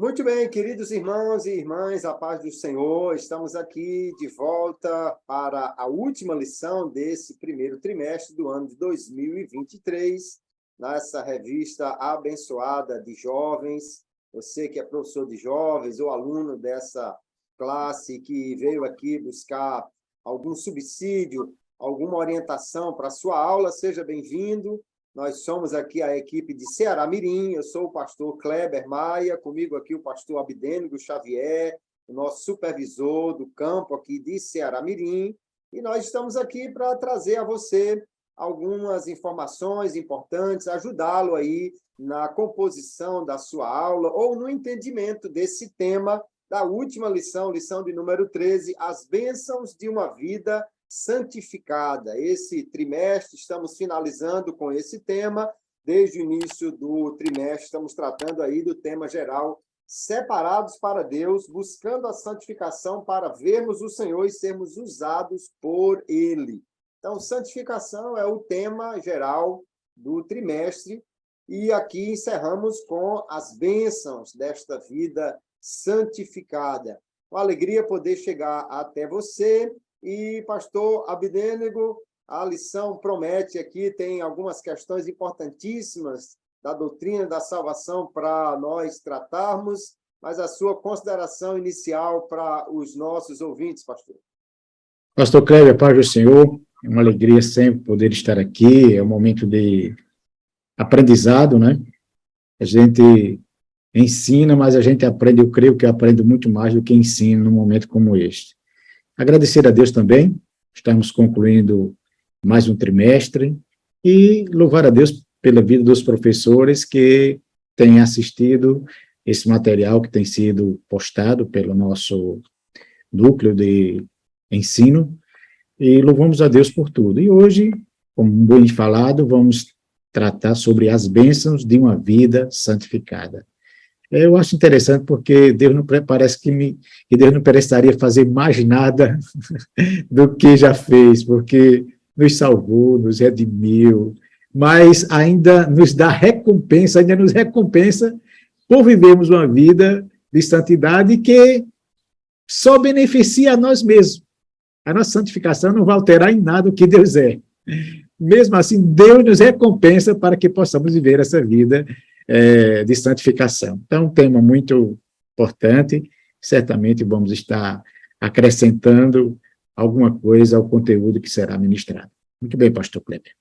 Muito bem, queridos irmãos e irmãs, a paz do Senhor, estamos aqui de volta para a última lição desse primeiro trimestre do ano de 2023, nessa revista abençoada de jovens. Você que é professor de jovens ou aluno dessa classe que veio aqui buscar algum subsídio, alguma orientação para a sua aula, seja bem-vindo. Nós somos aqui a equipe de Ceará Mirim, eu sou o pastor Kleber Maia, comigo aqui o pastor Abdênigo Xavier, o nosso supervisor do campo aqui de Ceará Mirim, e nós estamos aqui para trazer a você algumas informações importantes, ajudá-lo aí na composição da sua aula ou no entendimento desse tema da última lição, lição de número 13, as bênçãos de uma vida santificada. Esse trimestre estamos finalizando com esse tema. Desde o início do trimestre estamos tratando aí do tema geral, separados para Deus, buscando a santificação para vermos o Senhor e sermos usados por Ele. Então, santificação é o tema geral do trimestre e aqui encerramos com as bênçãos desta vida santificada. Uma alegria poder chegar até você. E, pastor Abdênigo, a lição promete aqui, tem algumas questões importantíssimas da doutrina da salvação para nós tratarmos, mas a sua consideração inicial para os nossos ouvintes, pastor. Pastor Kleber, paz do Senhor, é uma alegria sempre poder estar aqui, é um momento de aprendizado, né? A gente ensina, mas a gente aprende, eu creio que eu aprendo muito mais do que ensino num momento como este. Agradecer a Deus também, estamos concluindo mais um trimestre, e louvar a Deus pela vida dos professores que têm assistido esse material que tem sido postado pelo nosso núcleo de ensino, e louvamos a Deus por tudo. E hoje, como bem falado, vamos tratar sobre as bênçãos de uma vida santificada. Eu acho interessante porque Deus não parece que Deus não precisaria fazer mais nada do que já fez, porque nos salvou, nos redimiu, mas ainda nos dá recompensa, ainda nos recompensa por vivermos uma vida de santidade que só beneficia a nós mesmos. A nossa santificação não vai alterar em nada o que Deus é. Mesmo assim, Deus nos recompensa para que possamos viver essa vida de santificação. Então, um tema muito importante, certamente vamos estar acrescentando alguma coisa ao conteúdo que será ministrado. Muito bem, pastor Kleber.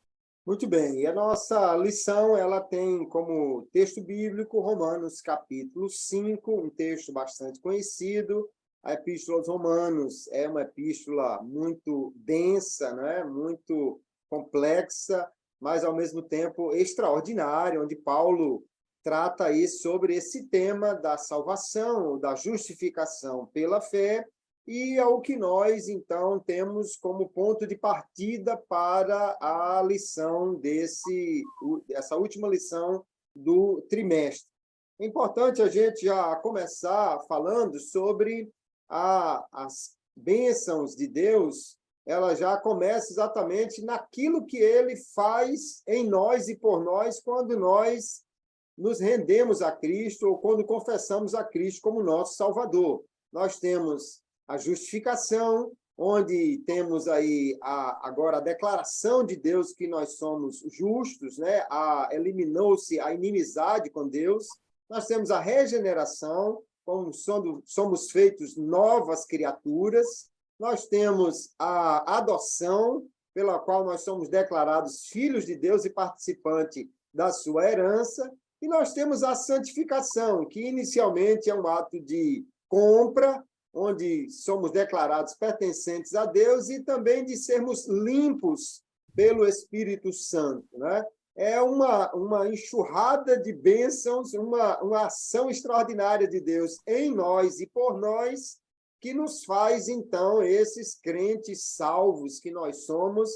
Muito bem, e a nossa lição, ela tem como texto bíblico Romanos capítulo 5, um texto bastante conhecido. A Epístola aos Romanos é uma epístola muito densa, né? Muito complexa, mas ao mesmo tempo extraordinária, onde Paulo trata aí sobre esse tema da salvação, da justificação pela fé, e é o que nós, então, temos como ponto de partida para a lição essa última lição do trimestre. É importante a gente já começar falando sobre as bênçãos de Deus. Ela já começa exatamente naquilo que ele faz em nós e por nós quando nós nos rendemos a Cristo ou quando confessamos a Cristo como nosso Salvador. Nós temos a justificação, onde temos aí agora a declaração de Deus que nós somos justos, né? Eliminou-se a inimizade com Deus. Nós temos a regeneração, como somos feitos novas criaturas. Nós temos a adoção, pela qual nós somos declarados filhos de Deus e participante da sua herança. E nós temos a santificação, que inicialmente é um ato de compra, onde somos declarados pertencentes a Deus e também de sermos limpos pelo Espírito Santo, né? É uma enxurrada de bênçãos, uma ação extraordinária de Deus em nós e por nós, que nos faz, então, esses crentes salvos que nós somos,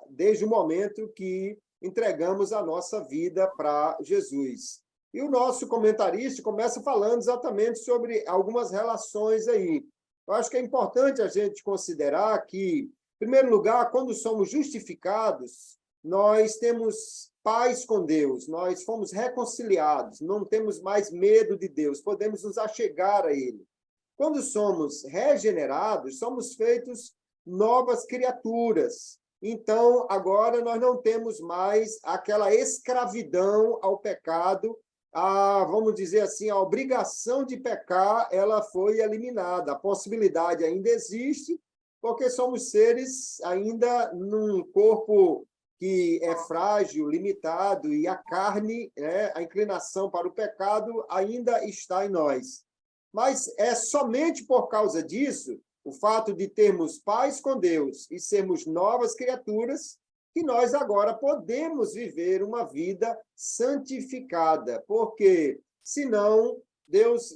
desde o momento que entregamos a nossa vida para Jesus. E o nosso comentarista começa falando exatamente sobre algumas relações aí. Eu acho que é importante a gente considerar que, em primeiro lugar, quando somos justificados, nós temos paz com Deus, nós fomos reconciliados, não temos mais medo de Deus, podemos nos achegar a Ele. Quando somos regenerados, somos feitos novas criaturas. Então, agora nós não temos mais aquela escravidão ao pecado, vamos dizer assim, a obrigação de pecar, ela foi eliminada. A possibilidade ainda existe, porque somos seres ainda num corpo que é frágil, limitado, e a carne, a inclinação para o pecado ainda está em nós. Mas é somente por causa disso, o fato de termos paz com Deus e sermos novas criaturas, que nós agora podemos viver uma vida santificada, porque senão Deus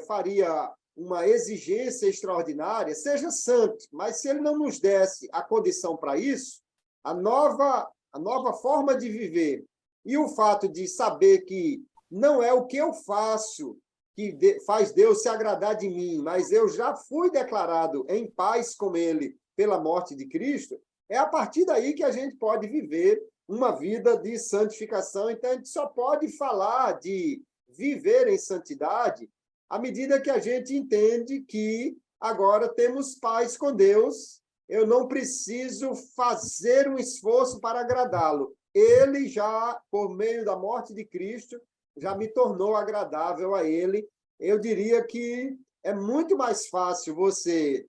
faria uma exigência extraordinária, seja santo, mas se ele não nos desse a condição para isso, a nova forma de viver e o fato de saber que não é o que eu faço que faz Deus se agradar de mim, mas eu já fui declarado em paz com Ele pela morte de Cristo, é a partir daí que a gente pode viver uma vida de santificação. Então, a gente só pode falar de viver em santidade à medida que a gente entende que agora temos paz com Deus, eu não preciso fazer um esforço para agradá-lo. Ele já, por meio da morte de Cristo, já me tornou agradável a Ele. Eu diria que é muito mais fácil você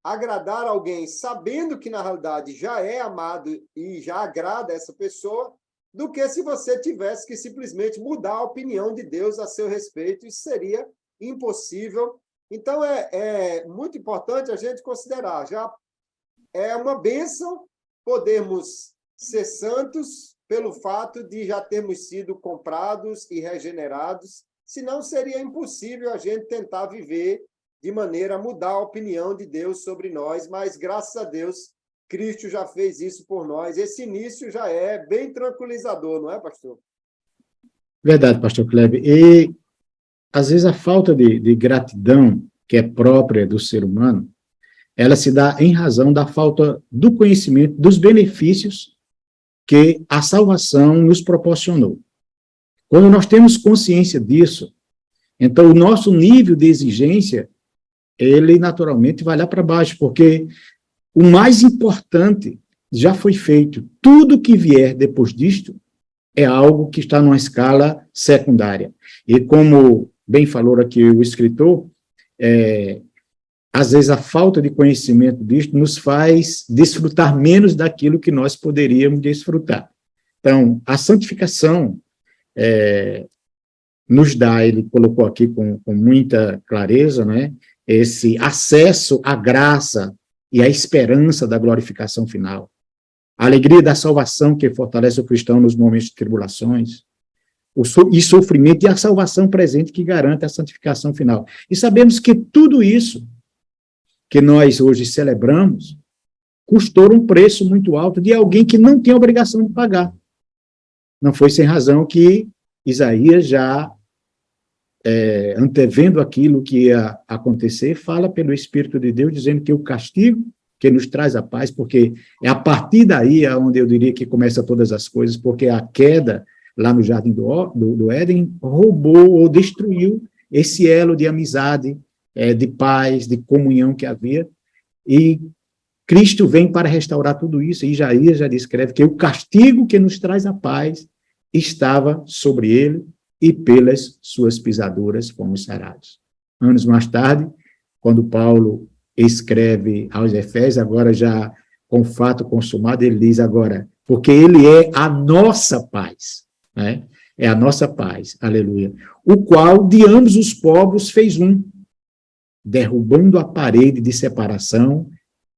agradar alguém sabendo que, na realidade, já é amado e já agrada essa pessoa, do que se você tivesse que simplesmente mudar a opinião de Deus a seu respeito. Isso seria impossível. Então, é muito importante a gente considerar. Já é uma bênção podermos ser santos pelo fato de já termos sido comprados e regenerados, senão seria impossível a gente tentar viver de maneira a mudar a opinião de Deus sobre nós, mas graças a Deus, Cristo já fez isso por nós. Esse início já é bem tranquilizador, não é, pastor? Verdade, pastor Kleber. E, às vezes, a falta de gratidão que é própria do ser humano, ela se dá em razão da falta do conhecimento dos benefícios que a salvação nos proporcionou. Quando nós temos consciência disso, então o nosso nível de exigência, ele naturalmente vai lá para baixo, porque o mais importante já foi feito. Tudo que vier depois disto é algo que está numa escala secundária. E como bem falou aqui o escritor, às vezes a falta de conhecimento disto nos faz desfrutar menos daquilo que nós poderíamos desfrutar. Então, a santificação nos dá, ele colocou aqui com muita clareza, né, esse acesso à graça e à esperança da glorificação final. A alegria da salvação que fortalece o cristão nos momentos de tribulações, e sofrimento, e a salvação presente que garante a santificação final. E sabemos que tudo isso que nós hoje celebramos custou um preço muito alto de alguém que não tem obrigação de pagar. Não foi sem razão que Isaías, já antevendo aquilo que ia acontecer, fala pelo Espírito de Deus, dizendo que o castigo que nos traz a paz, porque é a partir daí onde eu diria que começa todas as coisas, porque a queda lá no Jardim do Éden roubou ou destruiu esse elo de amizade, de paz, de comunhão que havia, e Cristo vem para restaurar tudo isso, e Isaías já descreve que o castigo que nos traz a paz estava sobre ele, e pelas suas pisaduras fomos sarados. Anos mais tarde, quando Paulo escreve aos Efésios, agora já com o fato consumado, ele diz agora, porque ele é a nossa paz, né? É a nossa paz, aleluia, o qual de ambos os povos fez um, derrubando a parede de separação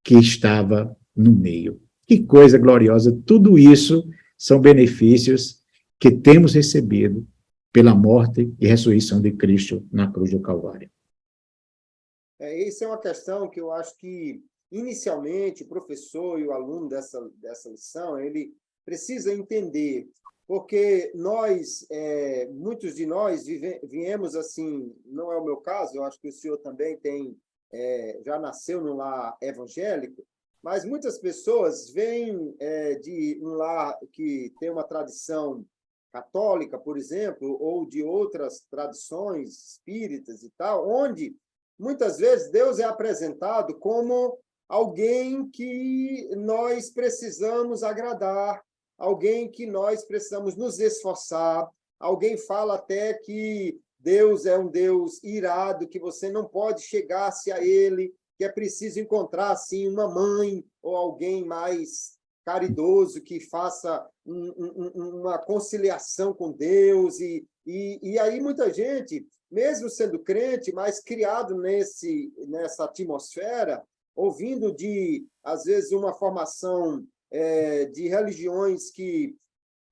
que estava no meio. Que coisa gloriosa! Tudo isso são benefícios que temos recebido pela morte e ressurreição de Cristo na cruz do Calvário. Isso é uma questão que eu acho que, inicialmente, o professor e o aluno dessa lição, ele precisa entender, porque nós, muitos de nós viemos assim, não é o meu caso, eu acho que o senhor também já nasceu num lar evangélico, Mas muitas pessoas vêm de um lar que tem uma tradição católica, por exemplo, ou de outras tradições espíritas e tal, onde muitas vezes Deus é apresentado como alguém que nós precisamos agradar, alguém que nós precisamos nos esforçar. Alguém fala até que Deus é um Deus irado, que você não pode chegar-se a ele, que é preciso encontrar, assim, uma mãe ou alguém mais caridoso que faça uma conciliação com Deus. E aí muita gente, mesmo sendo crente, mas criado nessa atmosfera, ouvindo às vezes, uma formação de religiões que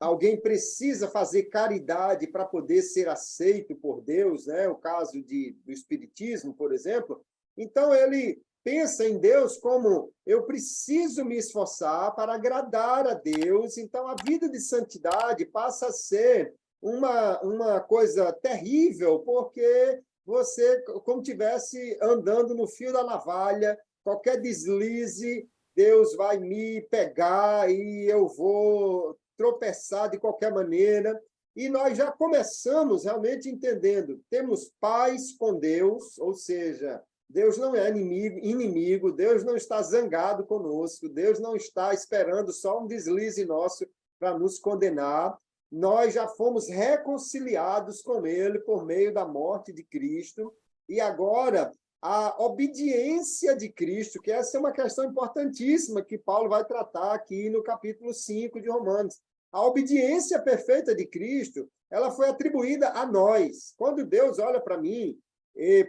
alguém precisa fazer caridade para poder ser aceito por Deus, né? O caso do Espiritismo, por exemplo. Então, ele pensa em Deus como eu preciso me esforçar para agradar a Deus. Então, a vida de santidade passa a ser uma coisa terrível, porque você, como estivesse andando no fio da navalha, qualquer deslize, Deus vai me pegar e eu vou tropeçar de qualquer maneira. E nós já começamos realmente entendendo. Temos paz com Deus, ou seja, Deus não é inimigo, Deus não está zangado conosco, Deus não está esperando só um deslize nosso para nos condenar. Nós já fomos reconciliados com Ele por meio da morte de Cristo. E agora, a obediência de Cristo, que essa é uma questão importantíssima que Paulo vai tratar aqui no capítulo 5 de Romanos. A obediência perfeita de Cristo, ela foi atribuída a nós. Quando Deus olha para mim,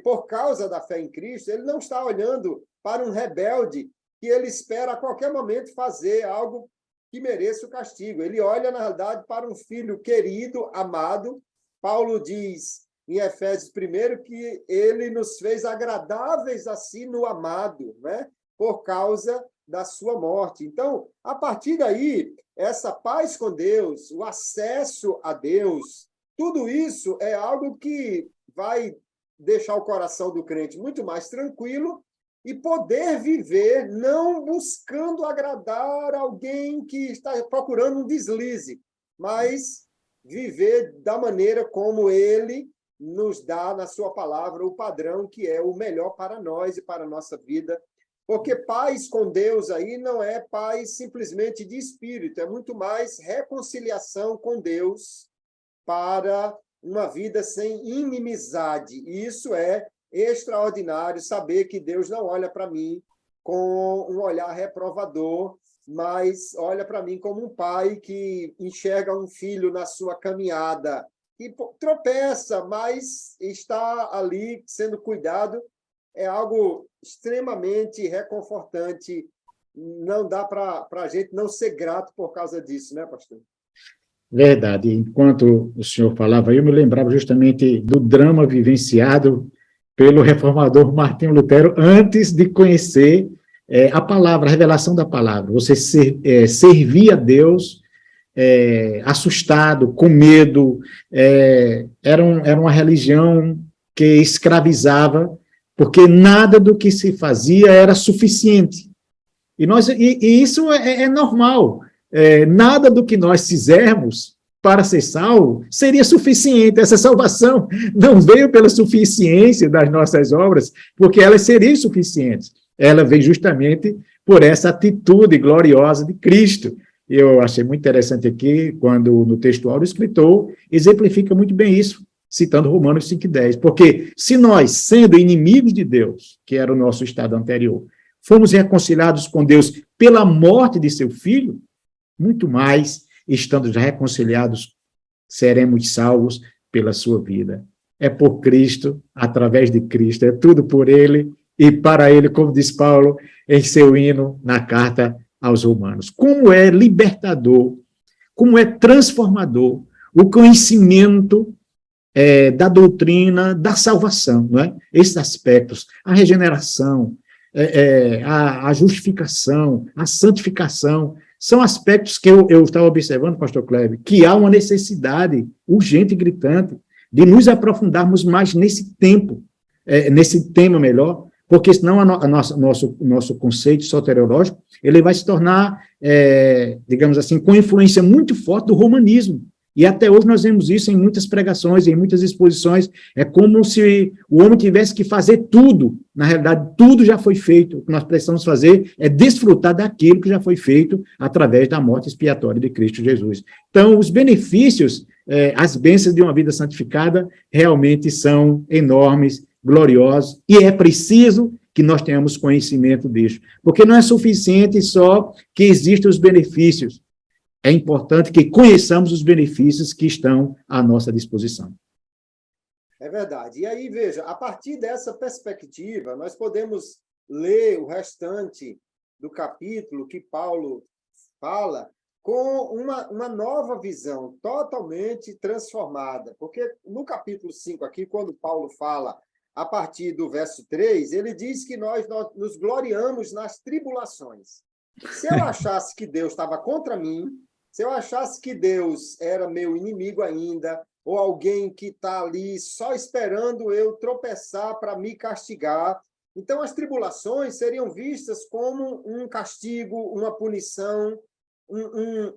por causa da fé em Cristo, ele não está olhando para um rebelde que ele espera a qualquer momento fazer algo que mereça o castigo. Ele olha, na realidade, para um filho querido, amado. Paulo diz em Efésios 1 que ele nos fez agradáveis assim no amado, né? Por causa da sua morte. Então, a partir daí, essa paz com Deus, o acesso a Deus, tudo isso é algo que vai deixar o coração do crente muito mais tranquilo e poder viver não buscando agradar alguém que está procurando um deslize, mas viver da maneira como ele nos dá na sua palavra o padrão que é o melhor para nós e para a nossa vida. Porque paz com Deus aí não é paz simplesmente de espírito, é muito mais reconciliação com Deus para uma vida sem inimizade. E isso é extraordinário, saber que Deus não olha para mim com um olhar reprovador, mas olha para mim como um pai que enxerga um filho na sua caminhada, que tropeça, mas está ali sendo cuidado. É algo extremamente reconfortante. Não dá para a gente não ser grato por causa disso, né, pastor? Verdade. Enquanto o senhor falava, eu me lembrava justamente do drama vivenciado pelo reformador Martinho Lutero antes de conhecer a palavra, a revelação da palavra. Você servia a Deus assustado, com medo. Era uma religião que escravizava, porque nada do que se fazia era suficiente. E isso é normal. Nada do que nós fizermos para ser salvo seria suficiente. Essa salvação não veio pela suficiência das nossas obras, porque elas seriam suficientes. Ela veio justamente por essa atitude gloriosa de Cristo. Eu achei muito interessante aqui, quando no textual o escritor exemplifica muito bem isso, citando Romanos 5,10. Porque se nós, sendo inimigos de Deus, que era o nosso estado anterior, fomos reconciliados com Deus pela morte de seu Filho, muito mais, estando já reconciliados, seremos salvos pela sua vida. É por Cristo, através de Cristo, é tudo por Ele e para Ele, como diz Paulo em seu hino na carta aos Romanos. Como é libertador, como é transformador o conhecimento da doutrina da salvação, não é? Esses aspectos, a regeneração, a justificação, a santificação, são aspectos que eu estava observando, pastor Cléber, que há uma necessidade urgente e gritante de nos aprofundarmos mais nesse tema melhor, porque senão nosso conceito soteriológico, ele vai se tornar, digamos assim, com influência muito forte do romanismo. E até hoje nós vemos isso em muitas pregações, em muitas exposições. É como se o homem tivesse que fazer tudo. Na realidade, tudo já foi feito. O que nós precisamos fazer é desfrutar daquilo que já foi feito através da morte expiatória de Cristo Jesus. Então, os benefícios, as bênçãos de uma vida santificada realmente são enormes, gloriosos, e é preciso que nós tenhamos conhecimento disso. Porque não é suficiente só que existam os benefícios. É importante que conheçamos os benefícios que estão à nossa disposição. É verdade. E aí, veja, a partir dessa perspectiva, nós podemos ler o restante do capítulo que Paulo fala com uma nova visão, totalmente transformada. Porque no capítulo 5 aqui, quando Paulo fala, a partir do verso 3, ele diz que nós nos gloriamos nas tribulações. Se eu achasse que Deus estava contra mim, se eu achasse que Deus era meu inimigo ainda, ou alguém que está ali só esperando eu tropeçar para me castigar, então as tribulações seriam vistas como um castigo, uma punição,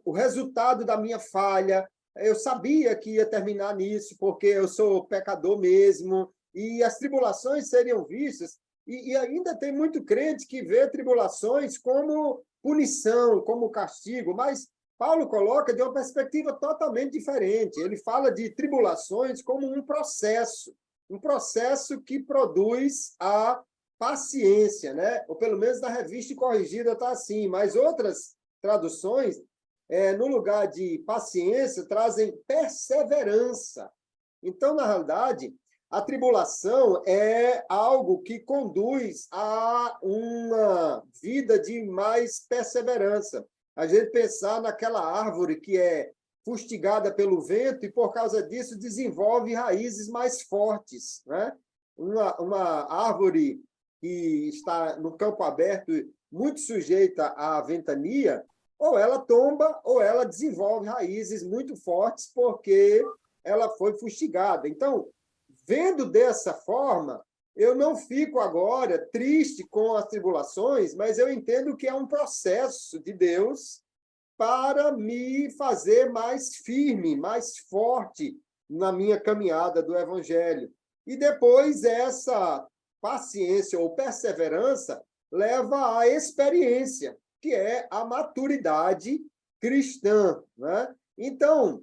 o resultado da minha falha. Eu sabia que ia terminar nisso, porque eu sou pecador mesmo, e as tribulações seriam vistas, e ainda tem muito crente que vê tribulações como punição, como castigo, mas Paulo coloca de uma perspectiva totalmente diferente. Ele fala de tribulações como um processo que produz a paciência, né? Ou pelo menos na Revista Corrigida está assim, mas outras traduções, no lugar de paciência, trazem perseverança. Então, na realidade, a tribulação é algo que conduz a uma vida de mais perseverança. A gente pensar naquela árvore que é fustigada pelo vento e, por causa disso, desenvolve raízes mais fortes, né? Uma árvore que está no campo aberto, muito sujeita à ventania, ou ela tomba ou ela desenvolve raízes muito fortes porque ela foi fustigada. Então, vendo dessa forma, eu não fico agora triste com as tribulações, mas eu entendo que é um processo de Deus para me fazer mais firme, mais forte na minha caminhada do Evangelho. E depois essa paciência ou perseverança leva à experiência, que é a maturidade cristã, né? Então,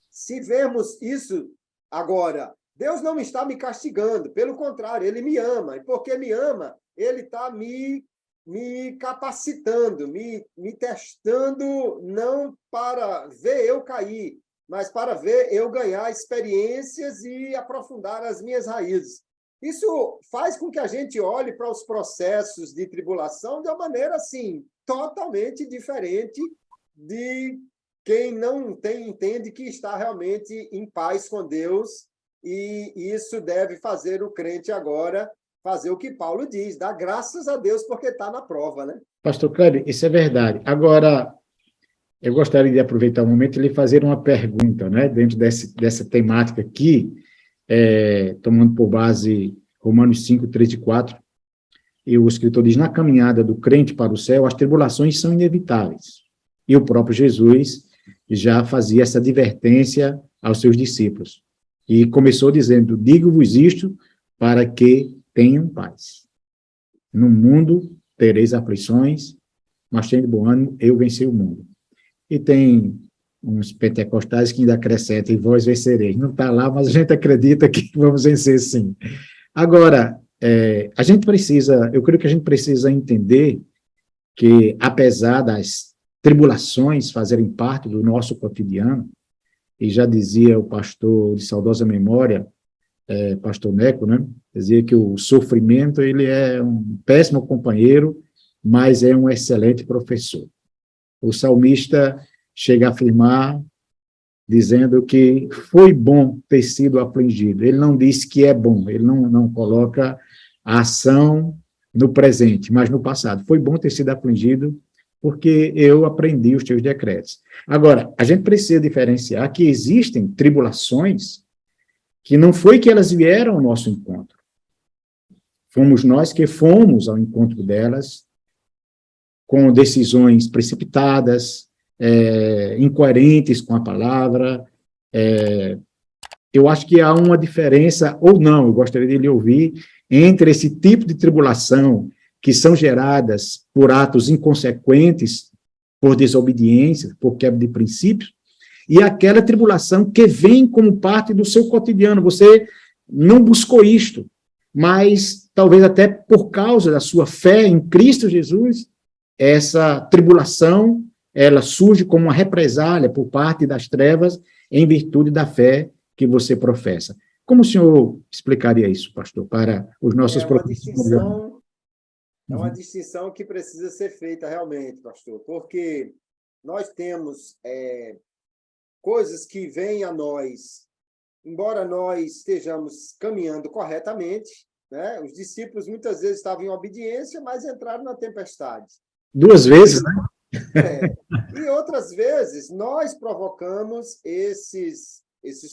se vemos isso agora, Deus não está me castigando, pelo contrário, Ele me ama. E porque me ama, Ele está me capacitando, me testando, não para ver eu cair, mas para ver eu ganhar experiências e aprofundar as minhas raízes. Isso faz com que a gente olhe para os processos de tribulação de uma maneira, assim, totalmente diferente de quem não entende que está realmente em paz com Deus. E isso deve fazer o crente agora fazer o que Paulo diz, dar graças a Deus porque está na prova, né? Pastor Kleber, isso é verdade. Agora, eu gostaria de aproveitar o momento e lhe fazer uma pergunta, né, dentro dessa temática aqui, tomando por base Romanos 5, 3 e 4, e o escritor diz, na caminhada do crente para o céu, as tribulações são inevitáveis. E o próprio Jesus já fazia essa advertência aos seus discípulos. E começou dizendo, digo-vos isto para que tenham paz. No mundo tereis aflições, mas tende bom ânimo, eu venci o mundo. E tem uns pentecostais que ainda acrescentam, e vós vencereis. Não está lá, mas a gente acredita que vamos vencer sim. Agora, a gente precisa, eu creio que a gente precisa entender que, apesar das tribulações fazerem parte do nosso cotidiano, e já dizia o pastor de saudosa memória, pastor Neco, né? Dizia que o sofrimento ele é um péssimo companheiro, mas é um excelente professor. O salmista chega a afirmar, dizendo que foi bom ter sido afligido. Ele não diz que é bom, ele não coloca a ação no presente, mas no passado. Foi bom ter sido afligido, porque eu aprendi os teus decretos. Agora, a gente precisa diferenciar que existem tribulações que não foi que elas vieram ao nosso encontro. fomos nós que fomos ao encontro delas, com decisões precipitadas, incoerentes com a palavra. Eu acho que há uma diferença, ou não, eu gostaria de lhe ouvir, entre esse tipo de tribulação que são geradas por atos inconsequentes, por desobediência, por quebra de princípios, e aquela tribulação que vem como parte do seu cotidiano. Você não buscou isto, mas talvez até por causa da sua fé em Cristo Jesus, essa tribulação, ela surge como uma represália por parte das trevas em virtude da fé que você professa. Como o senhor explicaria isso, pastor, para os nossos professores? É uma distinção que precisa ser feita realmente, pastor, porque nós temos coisas que vêm a nós, embora nós estejamos caminhando corretamente, né? Os discípulos muitas vezes estavam em obediência, mas entraram na tempestade. 2 vezes, né? E outras vezes nós provocamos esses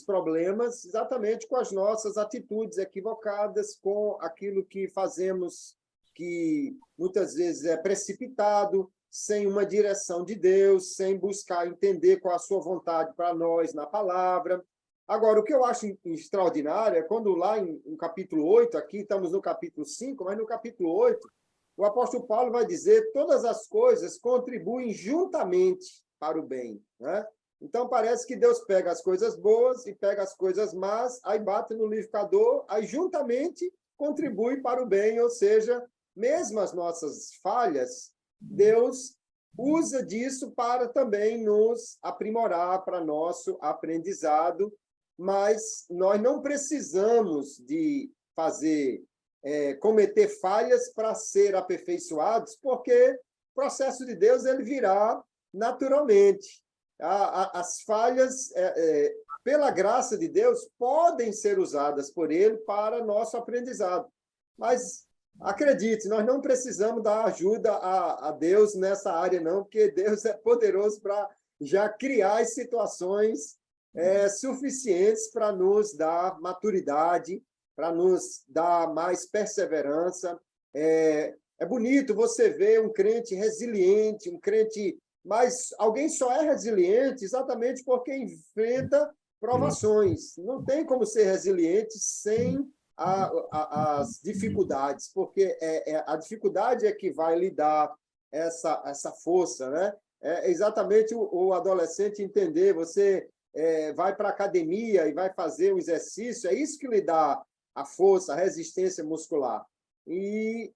problemas exatamente com as nossas atitudes equivocadas, com aquilo que fazemos que muitas vezes é precipitado, sem uma direção de Deus, sem buscar entender qual a sua vontade para nós na palavra. Agora, o que eu acho extraordinário é quando lá no capítulo 8, aqui estamos no capítulo 5, mas no capítulo 8, o apóstolo Paulo vai dizer: todas as coisas contribuem juntamente para o bem, né? Então, parece que Deus pega as coisas boas e pega as coisas más, aí bate no liquidificador, aí juntamente contribui para o bem, ou seja, mesmo as nossas falhas, Deus usa disso para também nos aprimorar para nosso aprendizado, mas nós não precisamos de cometer falhas para ser aperfeiçoados, porque o processo de Deus ele virá naturalmente. As falhas, pela graça de Deus, podem ser usadas por Ele para nosso aprendizado. Mas, acredite, nós não precisamos dar ajuda a Deus nessa área, não, porque Deus é poderoso para já criar as situações suficientes para nos dar maturidade, para nos dar mais perseverança. É bonito você ver um crente resiliente, um crente... Mas alguém só é resiliente exatamente porque enfrenta provações. Não tem como ser resiliente sem as dificuldades, porque a dificuldade é que vai lhe dar essa força, né? É exatamente o adolescente entender. Você vai para a academia e vai fazer o exercício, é isso que lhe dá a força, a resistência muscular. E,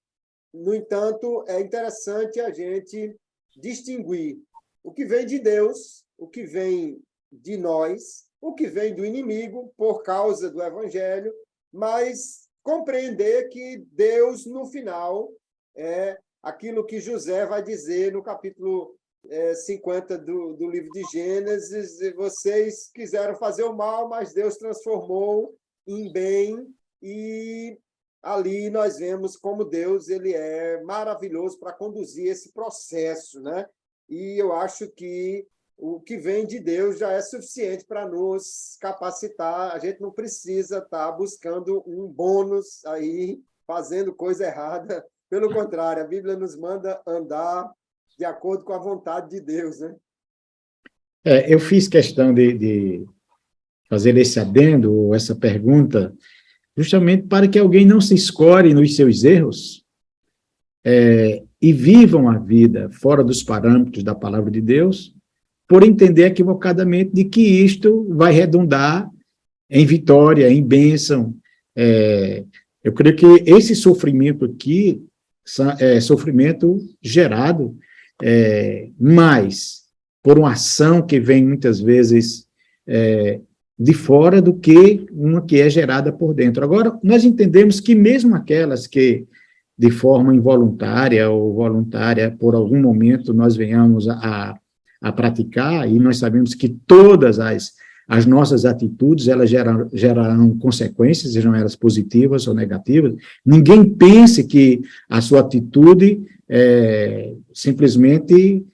no entanto, é interessante a gente distinguir o que vem de Deus, o que vem de nós, o que vem do inimigo por causa do evangelho, mas compreender que Deus, no final, é aquilo que José vai dizer no capítulo 50 do livro de Gênesis: vocês quiseram fazer o mal, mas Deus transformou em bem, e ali nós vemos como Deus ele é maravilhoso para conduzir esse processo, né? E eu acho que o que vem de Deus já é suficiente para nos capacitar. A gente não precisa estar buscando um bônus aí, fazendo coisa errada. Pelo contrário, a Bíblia nos manda andar de acordo com a vontade de Deus, né? Eu fiz questão de fazer esse adendo, ou essa pergunta, justamente para que alguém não se escore nos seus erros e vivam a vida fora dos parâmetros da palavra de Deus, por entender equivocadamente de que isto vai redundar em vitória, em bênção. Eu creio que esse sofrimento aqui é sofrimento gerado mais por uma ação que vem muitas vezes de fora do que uma que é gerada por dentro. Agora, nós entendemos que mesmo aquelas que, de forma involuntária ou voluntária, por algum momento nós venhamos a praticar, e nós sabemos que todas as nossas atitudes, elas gerarão consequências, sejam elas positivas ou negativas. Ninguém pense que a sua atitude simplesmente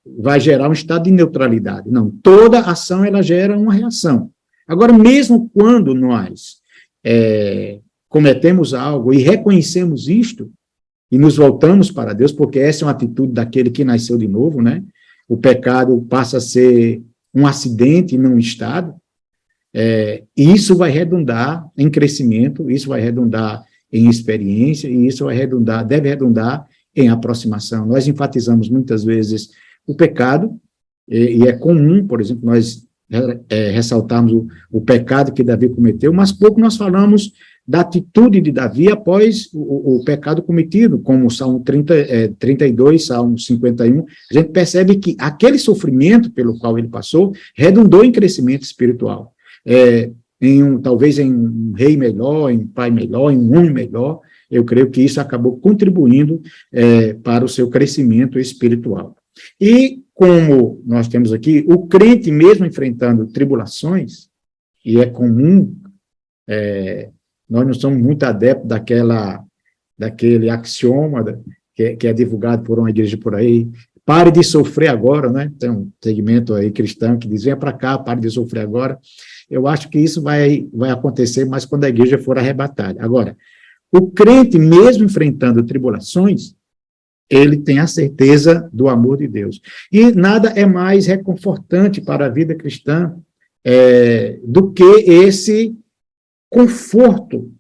vai gerar um estado de neutralidade. Não, toda ação ela gera uma reação. Agora, mesmo quando nós cometemos algo e reconhecemos isto, e nos voltamos para Deus, porque essa é uma atitude daquele que nasceu de novo, né? O pecado passa a ser um acidente e não um estado, e isso vai redundar em crescimento, isso vai redundar em experiência, e isso vai redundar, deve redundar em aproximação. Nós enfatizamos muitas vezes o pecado, e é comum, por exemplo, nós ressaltarmos o pecado que Davi cometeu, mas pouco nós falamos da atitude de Davi após o pecado cometido, como o Salmo 32, Salmo 51, a gente percebe que aquele sofrimento pelo qual ele passou redundou em crescimento espiritual, talvez em um rei melhor, em um pai melhor, em um homem melhor. Eu creio que isso acabou contribuindo para o seu crescimento espiritual. E como nós temos aqui, o crente mesmo enfrentando tribulações, e é comum, nós não somos muito adeptos daquele axioma que é divulgado por uma igreja por aí, pare de sofrer agora, né? Tem um segmento aí cristão que diz, venha para cá, pare de sofrer agora. Eu acho que isso vai acontecer mais quando a igreja for arrebatada. Agora, o crente, mesmo enfrentando tribulações, ele tem a certeza do amor de Deus. E nada é mais reconfortante para a vida cristã do que esse conforto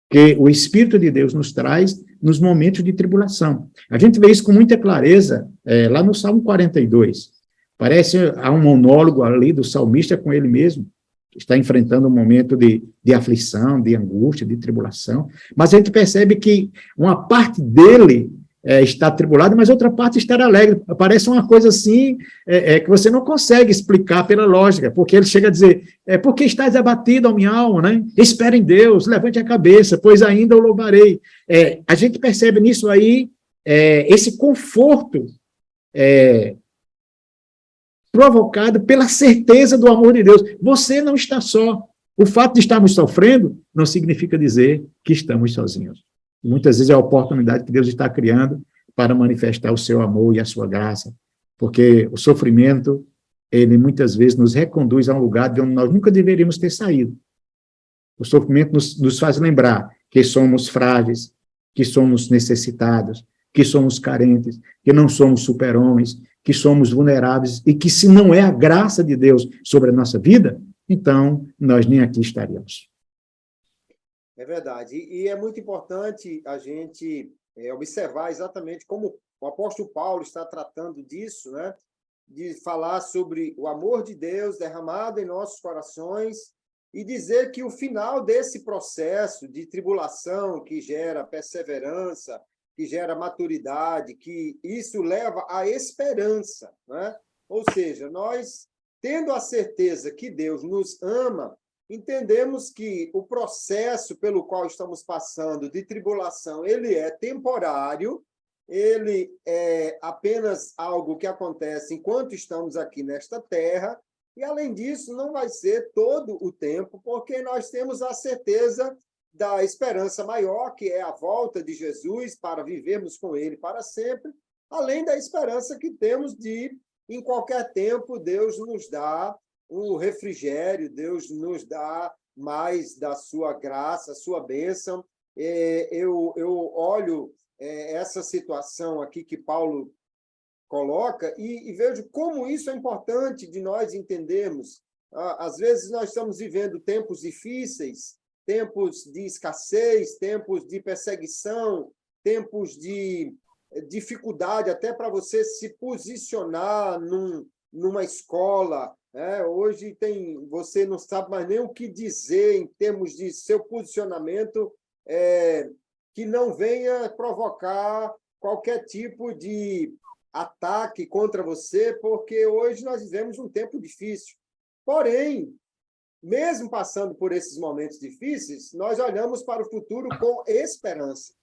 que o Espírito de Deus nos traz nos momentos de tribulação. A gente vê isso com muita clareza lá no Salmo 42. Parece há um monólogo ali do salmista com ele mesmo, que está enfrentando um momento de aflição, de angústia, de tribulação, mas a gente percebe que uma parte dele está atribulada, mas outra parte está alegre. Parece uma coisa assim que você não consegue explicar pela lógica, porque ele chega a dizer, por que estás abatido, ó minha alma, né? Espera em Deus, levante a cabeça, pois ainda o louvarei. A gente percebe nisso aí esse conforto provocado pela certeza do amor de Deus. Você não está só. O fato de estarmos sofrendo não significa dizer que estamos sozinhos. Muitas vezes é a oportunidade que Deus está criando para manifestar o seu amor e a sua graça, porque o sofrimento, ele muitas vezes nos reconduz a um lugar de onde nós nunca deveríamos ter saído. O sofrimento nos faz lembrar que somos frágeis, que somos necessitados, que somos carentes, que não somos super-homens, que somos vulneráveis e que se não é a graça de Deus sobre a nossa vida, então nós nem aqui estaríamos. É verdade. E é muito importante a gente observar exatamente como o apóstolo Paulo está tratando disso, né? De falar sobre o amor de Deus derramado em nossos corações e dizer que o final desse processo de tribulação que gera perseverança, que gera maturidade, que isso leva à esperança, né? Ou seja, nós, tendo a certeza que Deus nos ama, entendemos que o processo pelo qual estamos passando de tribulação, ele é temporário, ele é apenas algo que acontece enquanto estamos aqui nesta terra, e, além disso, não vai ser todo o tempo, porque nós temos a certeza da esperança maior, que é a volta de Jesus, para vivermos com ele para sempre, além da esperança que temos de, em qualquer tempo, Deus nos dá o refrigério, Deus nos dá mais da sua graça, sua bênção. Eu olho essa situação aqui que Paulo coloca e vejo como isso é importante de nós entendermos. Às vezes nós estamos vivendo tempos difíceis, tempos de escassez, tempos de perseguição, tempos de dificuldade até para você se posicionar numa escola. Hoje você não sabe mais nem o que dizer em termos de seu posicionamento, que não venha provocar qualquer tipo de ataque contra você, porque hoje nós vivemos um tempo difícil. Porém, mesmo passando por esses momentos difíceis, nós olhamos para o futuro com esperança.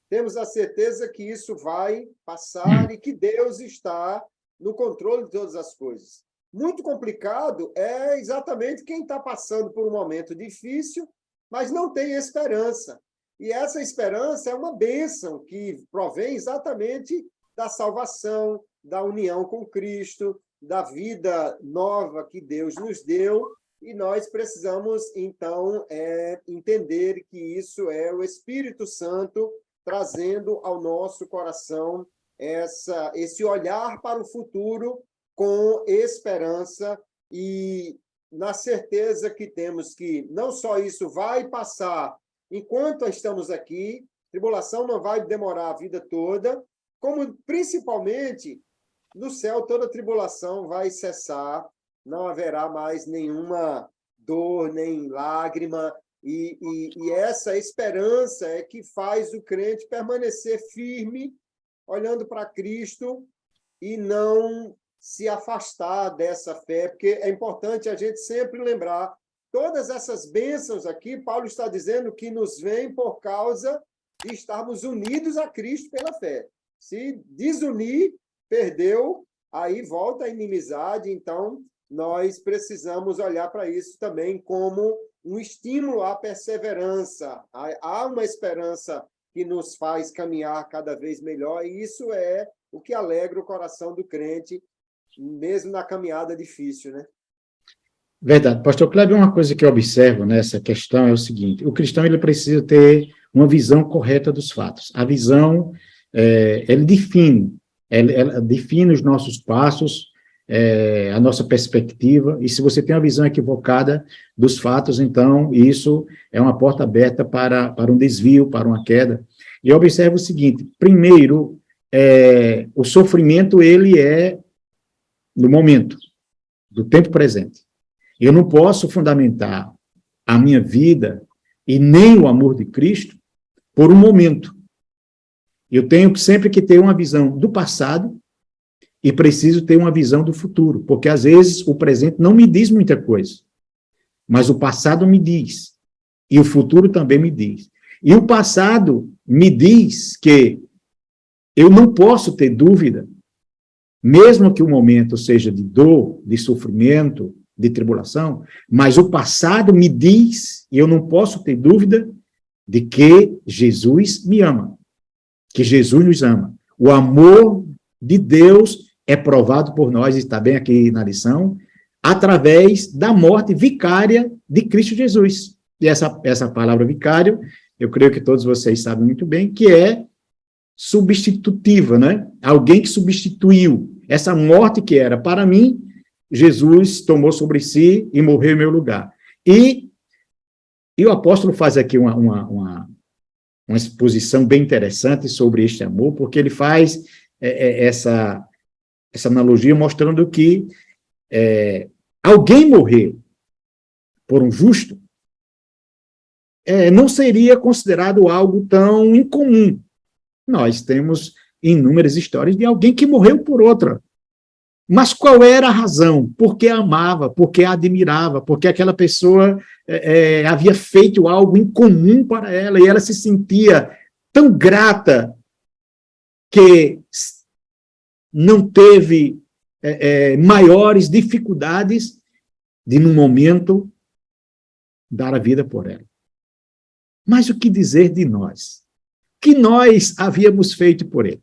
Temos a certeza que isso vai passar e que Deus está no controle de todas as coisas. Muito complicado é exatamente quem está passando por um momento difícil, mas não tem esperança. E essa esperança é uma bênção que provém exatamente da salvação, da união com Cristo, da vida nova que Deus nos deu. E nós precisamos, então, entender que isso é o Espírito Santo trazendo ao nosso coração esse olhar para o futuro com esperança e na certeza que temos que não só isso vai passar enquanto estamos aqui, tribulação não vai demorar a vida toda, como principalmente no céu toda tribulação vai cessar, não haverá mais nenhuma dor, nem lágrima, e essa esperança é que faz o crente permanecer firme, olhando para Cristo e não se afastar dessa fé, porque é importante a gente sempre lembrar, todas essas bênçãos aqui, Paulo está dizendo que nos vêm por causa de estarmos unidos a Cristo pela fé. Se desunir, perdeu, aí volta a inimizade, então nós precisamos olhar para isso também como um estímulo à perseverança. Há uma esperança que nos faz caminhar cada vez melhor, e isso é o que alegra o coração do crente, mesmo na caminhada difícil, né? Verdade. Pastor Kleber, uma coisa que eu observo nessa questão é o seguinte: o cristão ele precisa ter uma visão correta dos fatos. A visão, ele define os nossos passos, a nossa perspectiva, e se você tem uma visão equivocada dos fatos, então isso é uma porta aberta para um desvio, para uma queda. E eu observo o seguinte: primeiro, o sofrimento, ele é no momento, do tempo presente. Eu não posso fundamentar a minha vida e nem o amor de Cristo por um momento. Eu tenho sempre que ter uma visão do passado e preciso ter uma visão do futuro, porque às vezes o presente não me diz muita coisa, mas o passado me diz, e o futuro também me diz. E o passado me diz que eu não posso ter dúvida, mesmo que o momento seja de dor, de sofrimento, de tribulação, mas o passado me diz, e eu não posso ter dúvida, de que Jesus me ama, que Jesus nos ama. O amor de Deus é provado por nós, está bem aqui na lição, através da morte vicária de Cristo Jesus. E essa palavra vicário, eu creio que todos vocês sabem muito bem, que é substitutiva, né? Alguém que substituiu essa morte que era para mim, Jesus tomou sobre si e morreu em meu lugar. E o apóstolo faz aqui uma exposição bem interessante sobre este amor, porque ele faz essa analogia mostrando que alguém morrer por um justo não seria considerado algo tão incomum. Nós temos inúmeras histórias de alguém que morreu por outra. Mas qual era a razão? Porque amava, porque admirava, porque aquela pessoa havia feito algo incomum para ela e ela se sentia tão grata que não teve maiores dificuldades de, num momento, dar a vida por ela. Mas o que dizer de nós? Que nós havíamos feito por ele?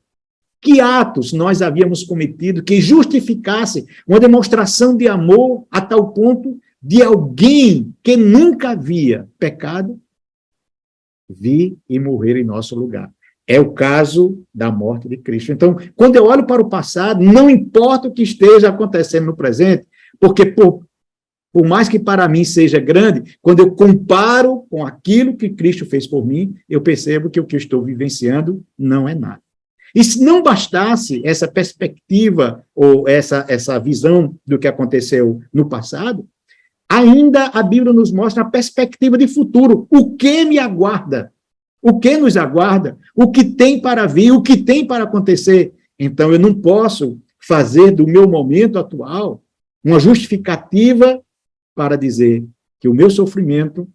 Que atos nós havíamos cometido que justificasse uma demonstração de amor a tal ponto de alguém que nunca havia pecado vir e morrer em nosso lugar? É o caso da morte de Cristo. Então, quando eu olho para o passado, não importa o que esteja acontecendo no presente, porque por mais que para mim seja grande, quando eu comparo com aquilo que Cristo fez por mim, eu percebo que o que eu estou vivenciando não é nada. E se não bastasse essa perspectiva ou essa visão do que aconteceu no passado, ainda a Bíblia nos mostra a perspectiva de futuro. O que me aguarda? O que nos aguarda? O que tem para vir? O que tem para acontecer? Então, eu não posso fazer do meu momento atual uma justificativa para dizer que o meu sofrimento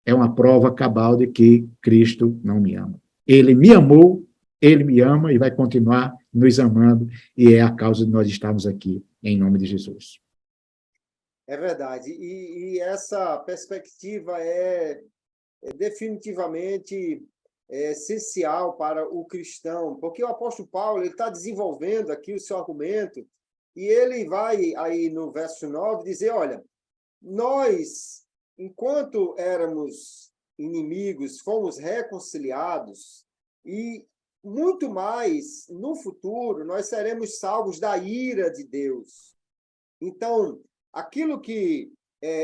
é uma prova cabal de que Cristo não me ama. Ele me amou, ele me ama e vai continuar nos amando, e é a causa de nós estarmos aqui, em nome de Jesus. É verdade. E essa perspectiva é definitivamente essencial para o cristão, porque o apóstolo Paulo está desenvolvendo aqui o seu argumento, e ele vai aí no verso 9 dizer, olha, nós, enquanto éramos inimigos, fomos reconciliados e muito mais no futuro nós seremos salvos da ira de Deus. Então, aquilo que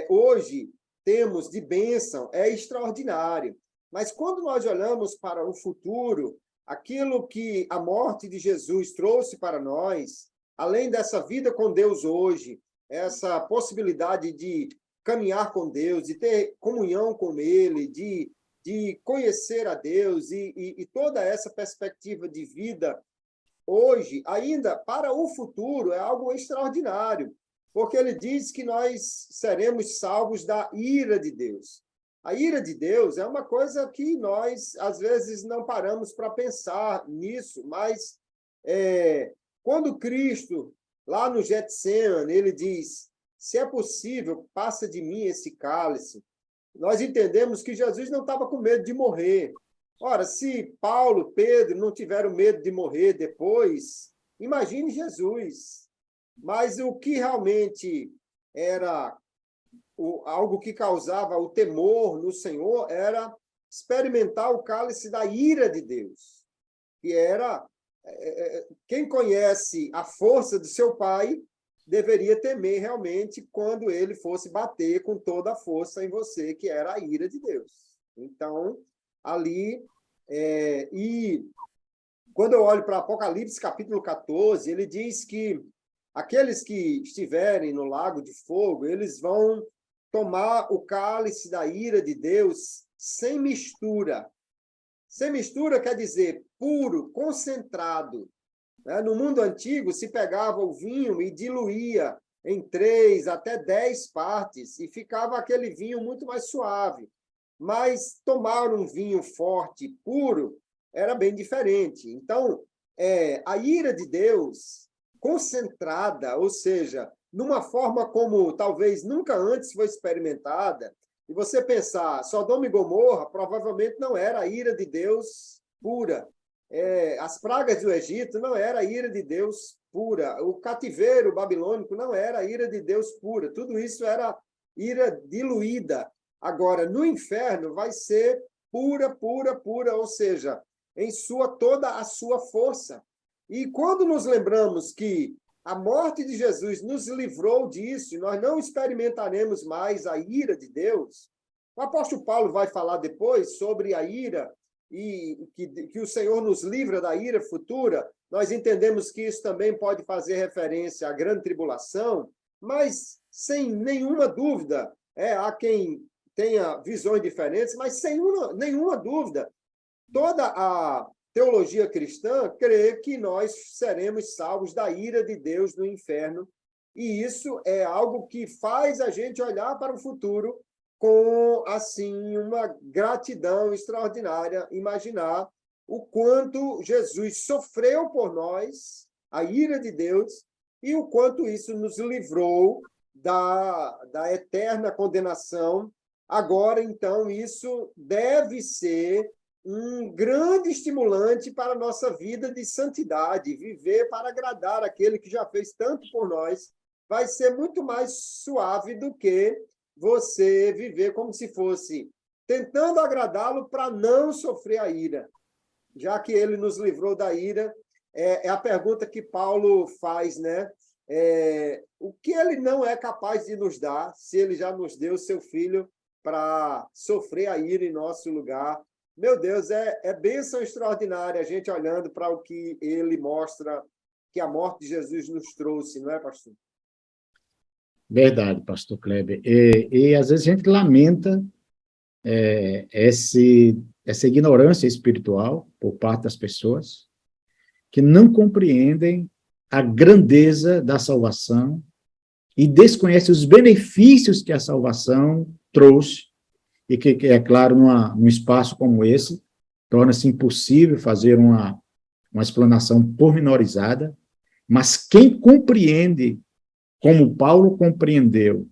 hoje temos de bênção é extraordinário, mas quando nós olhamos para o futuro, aquilo que a morte de Jesus trouxe para nós, além dessa vida com Deus hoje, essa possibilidade de caminhar com Deus, de ter comunhão com Ele, de conhecer a Deus e toda essa perspectiva de vida hoje, ainda para o futuro, é algo extraordinário, porque ele diz que nós seremos salvos da ira de Deus. A ira de Deus é uma coisa que nós, às vezes, não paramos para pensar nisso, mas quando Cristo, lá no Getsemane, ele diz, se é possível, passa de mim esse cálice, nós entendemos que Jesus não estava com medo de morrer. Ora, se Paulo, Pedro não tiveram medo de morrer depois, imagine Jesus. Mas o que realmente era algo que causava o temor no Senhor era experimentar o cálice da ira de Deus, que era quem conhece a força do seu pai deveria temer realmente quando ele fosse bater com toda a força em você, que era a ira de Deus. Então, ali, e quando eu olho para Apocalipse capítulo 14, ele diz que aqueles que estiverem no lago de fogo, eles vão tomar o cálice da ira de Deus sem mistura. Sem mistura quer dizer puro, concentrado. No mundo antigo, se pegava o vinho e diluía em 3 até 10 partes e ficava aquele vinho muito mais suave. Mas tomar um vinho forte, puro, era bem diferente. Então, a ira de Deus concentrada, ou seja, numa forma como talvez nunca antes foi experimentada, e você pensar, Sodoma e Gomorra provavelmente não era a ira de Deus pura. As pragas do Egito não era a ira de Deus pura. O cativeiro babilônico não era a ira de Deus pura. Tudo isso era ira diluída. Agora, no inferno vai ser pura, pura, pura, ou seja, em toda a sua força. E quando nos lembramos que a morte de Jesus nos livrou disso, e nós não experimentaremos mais a ira de Deus, o apóstolo Paulo vai falar depois sobre a ira e que o Senhor nos livra da ira futura. Nós entendemos que isso também pode fazer referência à grande tribulação, mas sem nenhuma dúvida, há quem tenha visões diferentes, mas sem nenhuma dúvida, toda a teologia cristã crê que nós seremos salvos da ira de Deus no inferno, e isso é algo que faz a gente olhar para o futuro com, assim, uma gratidão extraordinária, imaginar o quanto Jesus sofreu por nós, a ira de Deus, e o quanto isso nos livrou da eterna condenação. Agora, então, isso deve ser um grande estimulante para a nossa vida de santidade, viver para agradar aquele que já fez tanto por nós, vai ser muito mais suave do que você viver como se fosse tentando agradá-lo para não sofrer a ira. Já que ele nos livrou da ira, é a pergunta que Paulo faz, né? O que ele não é capaz de nos dar, se ele já nos deu seu filho para sofrer a ira em nosso lugar? Meu Deus, é bênção extraordinária a gente olhando para o que ele mostra que a morte de Jesus nos trouxe, não é, pastor? Verdade, pastor Kleber. E às vezes a gente lamenta essa ignorância espiritual por parte das pessoas que não compreendem a grandeza da salvação e desconhecem os benefícios que a salvação trouxe, e que é claro, num espaço como esse, torna-se impossível fazer uma explanação pormenorizada, mas quem compreende, como Paulo compreendeu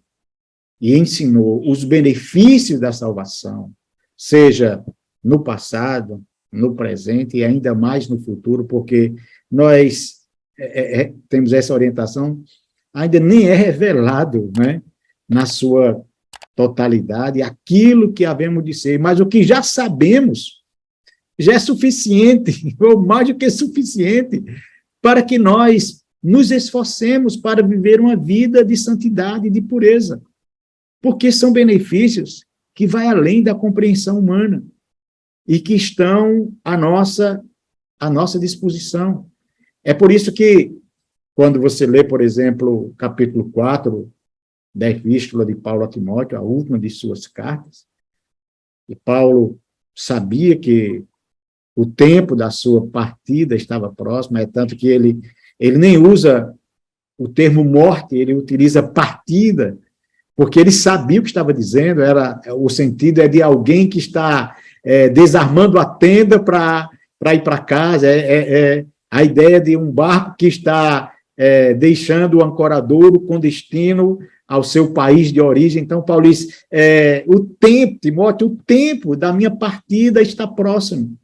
e ensinou os benefícios da salvação, seja no passado, no presente e ainda mais no futuro, porque nós temos essa orientação, ainda nem é revelado, né? na sua totalidade, aquilo que havemos de ser, mas o que já sabemos já é suficiente, ou mais do que suficiente, para que nós nos esforcemos para viver uma vida de santidade e de pureza, porque são benefícios que vai além da compreensão humana e que estão à nossa disposição. É por isso que, quando você lê, por exemplo, capítulo 4 da Epístola de Paulo a Timóteo, a última de suas cartas, e Paulo sabia que o tempo da sua partida estava próximo, é tanto que ele nem usa o termo morte, ele utiliza partida, porque ele sabia o que estava dizendo, o sentido é de alguém que está desarmando a tenda para ir para casa, a ideia de um barco que está deixando o ancoradouro com destino ao seu país de origem. Então, Paulo diz, Timóteo, o tempo da minha partida está próximo.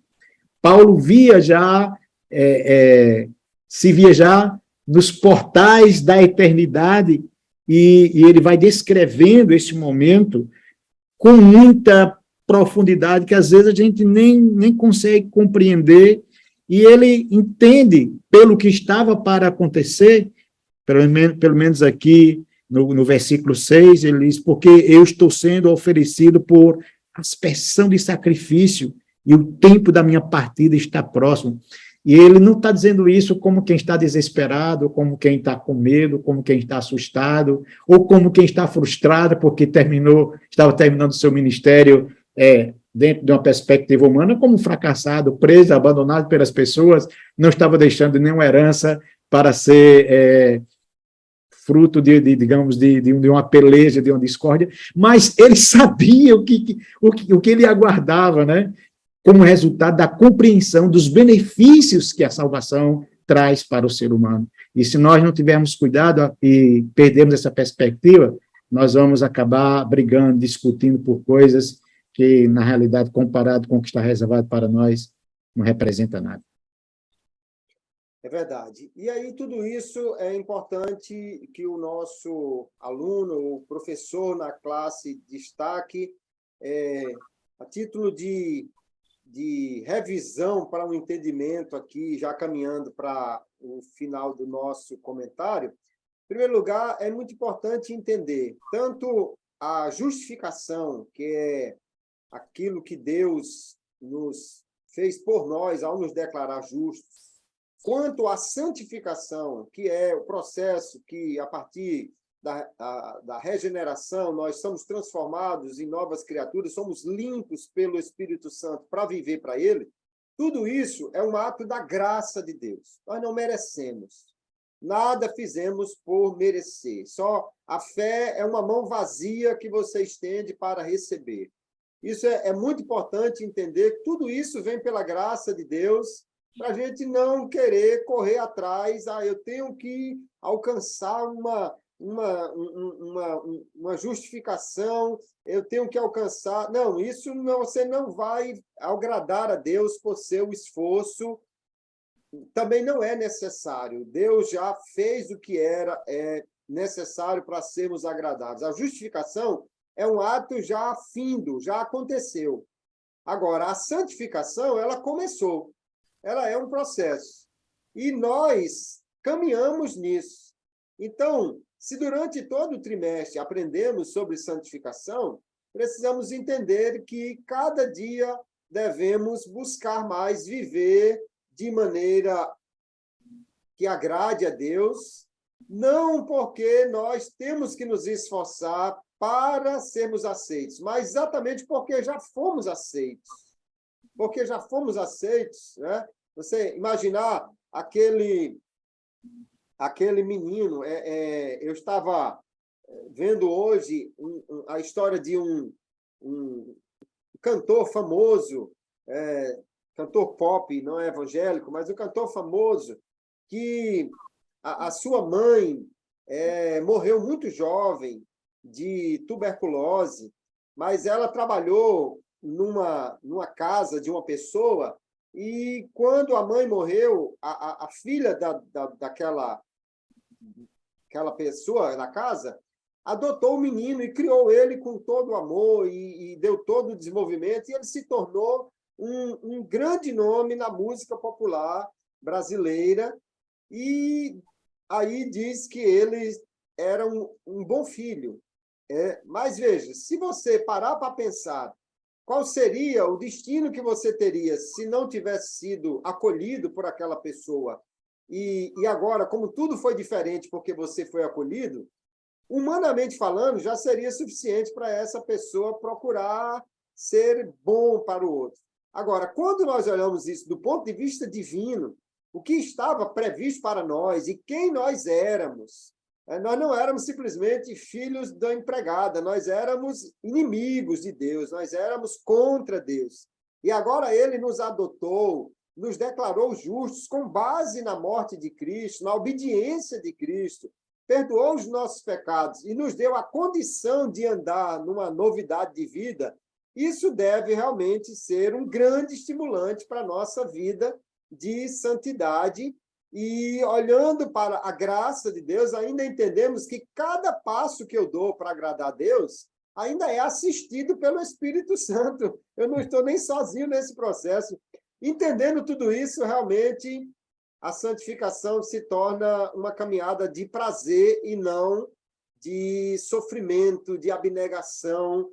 Paulo via já, se via já nos portais da eternidade, e ele vai descrevendo esse momento com muita profundidade, que às vezes a gente nem consegue compreender, e ele entende pelo que estava para acontecer, pelo menos aqui no versículo 6, ele diz, porque eu estou sendo oferecido por aspersão de sacrifício, e o tempo da minha partida está próximo. E ele não está dizendo isso como quem está desesperado, como quem está com medo, como quem está assustado, ou como quem está frustrado porque estava terminando o seu ministério dentro de uma perspectiva humana, como um preso, abandonado pelas pessoas, não estava deixando nenhuma herança para ser fruto digamos, de uma peleja, de uma discórdia, mas ele sabia o que ele aguardava, né? Como resultado da compreensão dos benefícios que a salvação traz para o ser humano. E se nós não tivermos cuidado e perdermos essa perspectiva, nós vamos acabar brigando, discutindo por coisas que, na realidade, comparado com o que está reservado para nós, não representa nada. É verdade. E aí, tudo isso é importante que o nosso aluno, o professor na classe destaque, a título de revisão para um entendimento aqui, já caminhando para o final do nosso comentário. Em primeiro lugar, é muito importante entender tanto a justificação, que é aquilo que Deus nos fez por nós ao nos declarar justos, quanto a santificação, que é o processo que, a partir da regeneração, nós somos transformados em novas criaturas, somos limpos pelo Espírito Santo para viver para Ele. Tudo isso é um ato da graça de Deus. Nós não merecemos. Nada fizemos por merecer. Só a fé é uma mão vazia que você estende para receber. Isso é muito importante entender que tudo isso vem pela graça de Deus, para a gente não querer correr atrás. Eu tenho que alcançar uma justificação, eu tenho que alcançar. Não, isso não, você não vai agradar a Deus por seu esforço, também não é necessário. Deus já fez o que era necessário para sermos agradados. A justificação é um ato já findo, já aconteceu. Agora, a santificação, ela começou. Ela é um processo. E nós caminhamos nisso. Então, se durante todo o trimestre aprendemos sobre santificação, precisamos entender que cada dia devemos buscar mais viver de maneira que agrade a Deus, não porque nós temos que nos esforçar para sermos aceitos, mas exatamente porque já fomos aceitos. Porque já fomos aceitos, né? Você imaginar aquele menino, eu estava vendo hoje a história de um cantor famoso, cantor pop, não é evangélico, mas um cantor famoso, que a sua mãe morreu muito jovem de tuberculose, mas ela trabalhou numa casa de uma pessoa, e quando a mãe morreu, a filha daquela pessoa na casa adotou o menino e criou ele com todo o amor e deu todo o desenvolvimento, e ele se tornou um grande nome na música popular brasileira, e aí diz que ele era um bom filho. Mas veja, se você parar para pensar qual seria o destino que você teria se não tivesse sido acolhido por aquela pessoa, e agora, como tudo foi diferente porque você foi acolhido, humanamente falando, já seria suficiente para essa pessoa procurar ser bom para o outro. Agora, quando nós olhamos isso do ponto de vista divino, o que estava previsto para nós e quem nós éramos, nós não éramos simplesmente filhos da empregada, nós éramos inimigos de Deus, nós éramos contra Deus. E agora ele nos adotou, nos declarou justos com base na morte de Cristo, na obediência de Cristo, perdoou os nossos pecados e nos deu a condição de andar numa novidade de vida. Isso deve realmente ser um grande estimulante para a nossa vida de santidade. E, olhando para a graça de Deus, ainda entendemos que cada passo que eu dou para agradar a Deus ainda é assistido pelo Espírito Santo. Eu não estou nem sozinho nesse processo. Entendendo tudo isso, realmente, a santificação se torna uma caminhada de prazer e não de sofrimento, de abnegação.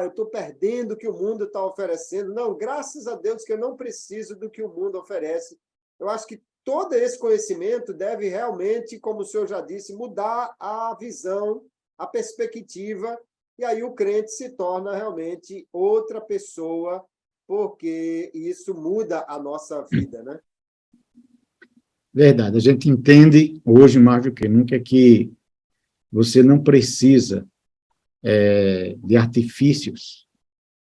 Eu estou perdendo o que o mundo está oferecendo. Não, graças a Deus que eu não preciso do que o mundo oferece. Eu acho que todo esse conhecimento deve realmente, como o senhor já disse, mudar a visão, a perspectiva, e aí o crente se torna realmente outra pessoa, porque isso muda a nossa vida, né? Verdade. A gente entende hoje, mais do que nunca, que você não precisa de artifícios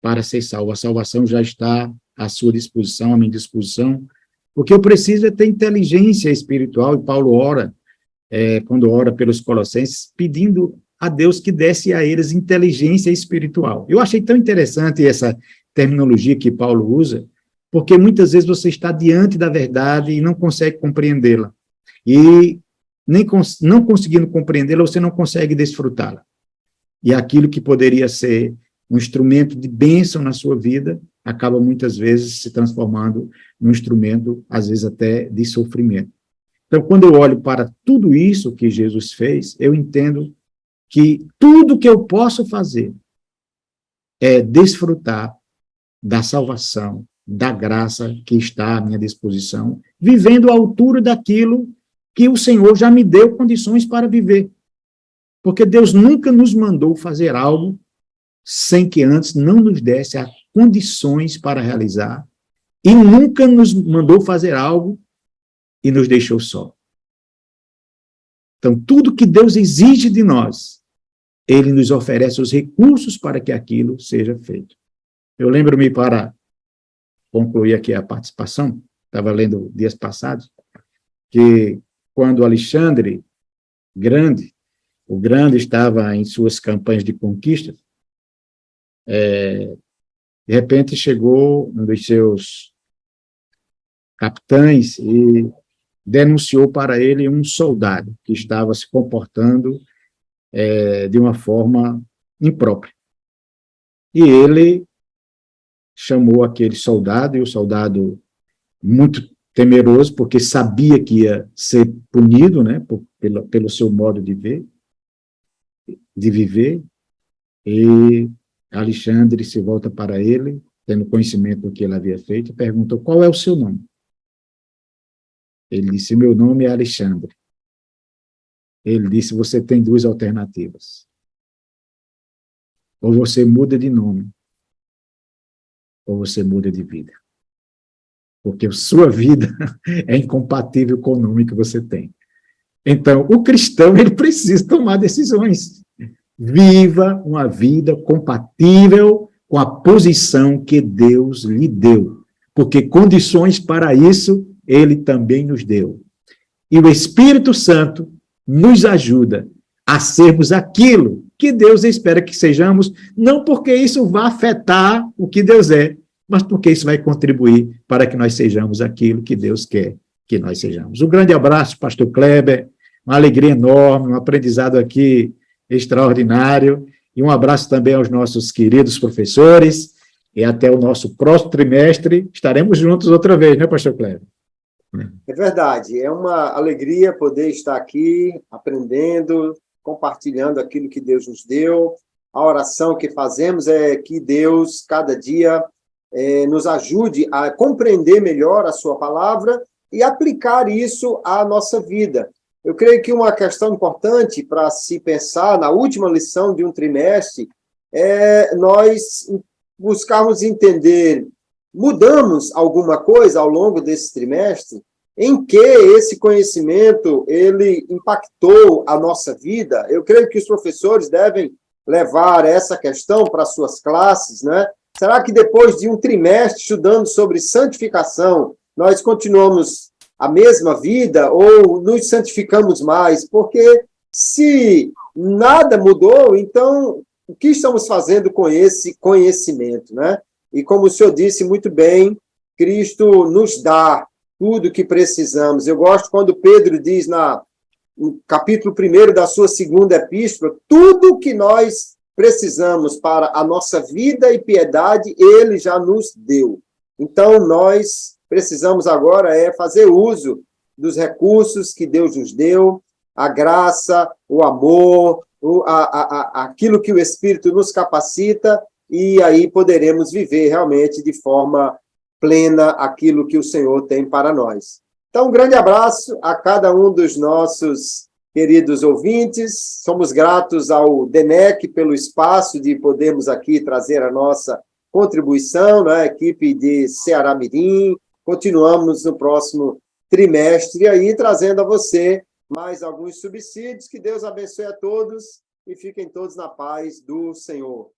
para ser salvo. A salvação já está à sua disposição, à minha disposição. O que eu preciso é ter inteligência espiritual, e Paulo ora, quando ora pelos Colossenses, pedindo a Deus que desse a eles inteligência espiritual. Eu achei tão interessante essa terminologia que Paulo usa, porque muitas vezes você está diante da verdade e não consegue compreendê-la. E não conseguindo compreendê-la, você não consegue desfrutá-la. E aquilo que poderia ser um instrumento de bênção na sua vida, acaba muitas vezes se transformando num instrumento, às vezes até de sofrimento. Então, quando eu olho para tudo isso que Jesus fez, eu entendo que tudo que eu posso fazer é desfrutar da salvação, da graça que está à minha disposição, vivendo à altura daquilo que o Senhor já me deu condições para viver. Porque Deus nunca nos mandou fazer algo sem que antes não nos desse as condições para realizar, e nunca nos mandou fazer algo e nos deixou só. Então, tudo que Deus exige de nós, Ele nos oferece os recursos para que aquilo seja feito. Eu lembro-me, para concluir aqui a participação, estava lendo dias passados, que quando Alexandre o Grande estava em suas campanhas de conquista, de repente chegou um dos seus capitães e denunciou para ele um soldado que estava se comportando de uma forma imprópria. E ele chamou aquele soldado, e o soldado, muito temeroso, porque sabia que ia ser punido, né, pelo seu modo de viver, e Alexandre se volta para ele, tendo conhecimento do que ele havia feito, e perguntou: qual é o seu nome? Ele disse: meu nome é Alexandre. Ele disse: você tem duas alternativas. Ou você muda de nome, ou você muda de vida. Porque a sua vida é incompatível com o nome que você tem. Então, o cristão, ele precisa tomar decisões. Viva uma vida compatível com a posição que Deus lhe deu. Porque condições para isso, Ele também nos deu. E o Espírito Santo nos ajuda a sermos aquilo que Deus espera que sejamos, não porque isso vá afetar o que Deus é, mas porque isso vai contribuir para que nós sejamos aquilo que Deus quer que nós sejamos. Um grande abraço, pastor Kleber, uma alegria enorme, um aprendizado aqui extraordinário. E um abraço também aos nossos queridos professores. E até o nosso próximo trimestre estaremos juntos outra vez, né, pastor Cléber? É verdade, é uma alegria poder estar aqui aprendendo, compartilhando aquilo que Deus nos deu. A oração que fazemos é que Deus, cada dia, nos ajude a compreender melhor a sua palavra e aplicar isso à nossa vida. Eu creio que uma questão importante para se pensar na última lição de um trimestre é nós buscarmos entender, mudamos alguma coisa ao longo desse trimestre? Em que esse conhecimento ele impactou a nossa vida? Eu creio que os professores devem levar essa questão para suas classes, né? Será que depois de um trimestre estudando sobre santificação, nós continuamos a mesma vida ou nos santificamos mais? Porque se nada mudou, então o que estamos fazendo com esse conhecimento, né? E como o senhor disse muito bem, Cristo nos dá tudo o que precisamos. Eu gosto quando Pedro diz no capítulo 1 da sua segunda epístola, tudo o que nós precisamos para a nossa vida e piedade, ele já nos deu. Então, nós precisamos agora fazer uso dos recursos que Deus nos deu, a graça, o amor, aquilo que o Espírito nos capacita, e aí poderemos viver realmente de forma plena aquilo que o Senhor tem para nós. Então, um grande abraço a cada um dos nossos queridos ouvintes. Somos gratos ao DENEC pelo espaço de podermos aqui trazer a nossa contribuição, né? Equipe de Ceará Mirim. Continuamos no próximo trimestre aí, trazendo a você mais alguns subsídios. Que Deus abençoe a todos e fiquem todos na paz do Senhor.